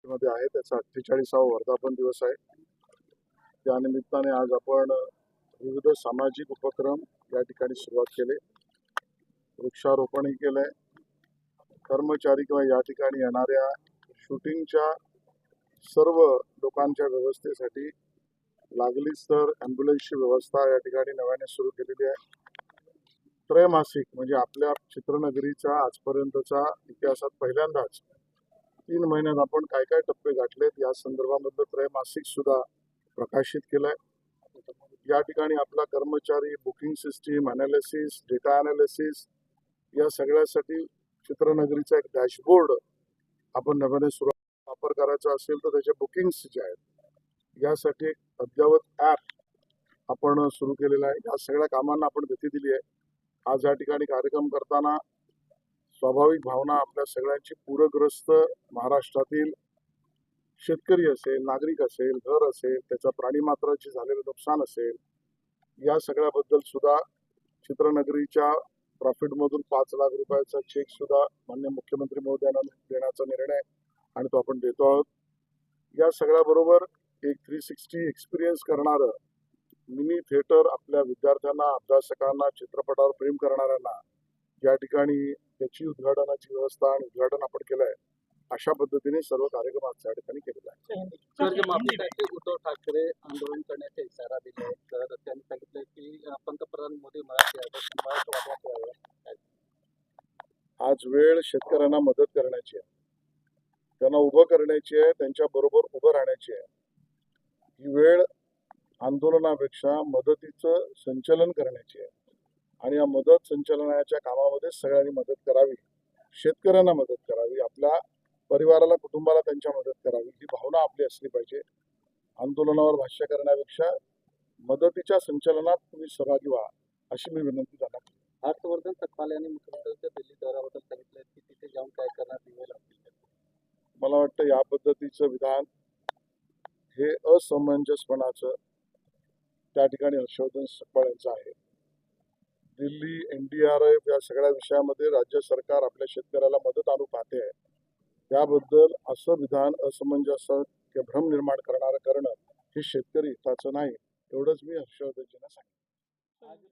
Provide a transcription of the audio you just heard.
मध्ये आहे. त्याचा 48वा वर्धापन दिवस आहे. त्या निमित्ताने आज आपण विविध सामाजिक उपक्रम या ठिकाणी सुरुवात केले, वृक्षारोपणही केलंय. कर्मचारी किंवा या ठिकाणी येणाऱ्या शूटिंगच्या सर्व लोकांच्या व्यवस्थेसाठी लागलीच तर ॲम्ब्युलन्सची व्यवस्था या ठिकाणी नव्याने सुरू केलेली आहे. त्रैमासिक म्हणजे आपल्या चित्रनगरीचा आजपर्यंतचा इतिहासात पहिल्यांदाच 3 महिन्यात आपण काय काय टप्पे गाठलेत या संदर्भामधलं त्रैमासिक सुद्धा प्रकाशित केलंय. या ठिकाणी आपला कर्मचारी, booking system, analysis, data analysis या सगळ्यासाठी चित्रनगरीचा एक डॅशबोर्ड आपण नव्याने वापर करायचा असेल तर त्याचे बुकिंग्स जे आहेत यासाठी एक अद्ययावत ॲप आपण सुरू केलेला आहे. या सगळ्या कामांना आपण गती दिली आहे. आज या ठिकाणी कार्यक्रम करताना स्वाभाविक भावना आपल्या सगळ्यांची पूरग्रस्त महाराष्ट्रातील शेतकरी असेल, नागरिक असेल, घर असेल, त्याचा प्राणीमात्राची झालेलं नुकसान असेल, या सगळ्याबद्दल सुद्धा चित्रनगरीच्या प्रॉफिटमधून 5 लाख रुपयाचा चेक सुद्धा माननीय मुख्यमंत्री महोदयांना देण्याचा निर्णय आणि तो आपण देतो आहोत. या सगळ्याबरोबर एक 360 एक्सपिरियन्स करणारं मिनी थिएटर आपल्या विद्यार्थ्यांना, अभ्यासकांना, चित्रपटावर प्रेम करणाऱ्यांना या ठिकाणी त्याची उद्घाटनाची व्यवस्था आणि उद्घाटन आपण केलं आहे. अशा पद्धतीने सर्व कार्यक्रम आज त्या ठिकाणी केलेला आहे. उद्धव ठाकरे आंदोलन करण्याचा इशारा दिला आहे. तर त्यांनी सांगितलं की पंतप्रधान मोदी मराठी. आज वेळ शेतकऱ्यांना मदत करण्याची आहे, त्यांना उभं करण्याची आहे, त्यांच्या बरोबर उभं राहण्याची आहे. ही वेळ आंदोलनापेक्षा मदतीचं संचलन करण्याची आहे आणि या मदत संचलनाच्या कामामध्ये सगळ्यांनी मदत करावी, शेतकऱ्यांना मदत करावी, आपल्या परिवाराला, कुटुंबाला त्यांच्या मदत करावी, ही भावना आपली असली पाहिजे. आंदोलनावर भाष्य करण्यापेक्षा मदतीच्या संचलनात तुम्ही सहभागी व्हा अशी मी विनंती त्यांना करतो. हर्षवर्धन सकपाल यांनी मुख्यमंत्र्यांच्या दिल्ली दौऱ्याबद्दल सांगितलं की तिथे जाऊन काय करणार दिवे लागतील. मला वाटतं या पद्धतीचं विधान हे असमंजसपणाचं त्या ठिकाणी हर्षवर्धन सकपाळ यांचं आहे. दिल्ली, NDRF या सगळ्या विषयामध्ये राज्य सरकार आपल्या शेतकऱ्याला मदत आणू पाहते आहे. त्याबद्दल असं विधान असमंजस किंवा भ्रम निर्माण करणं हे शेतकरी हिताचं नाही, एवढंच मी हर्षवर्धनजींना सांगितलं.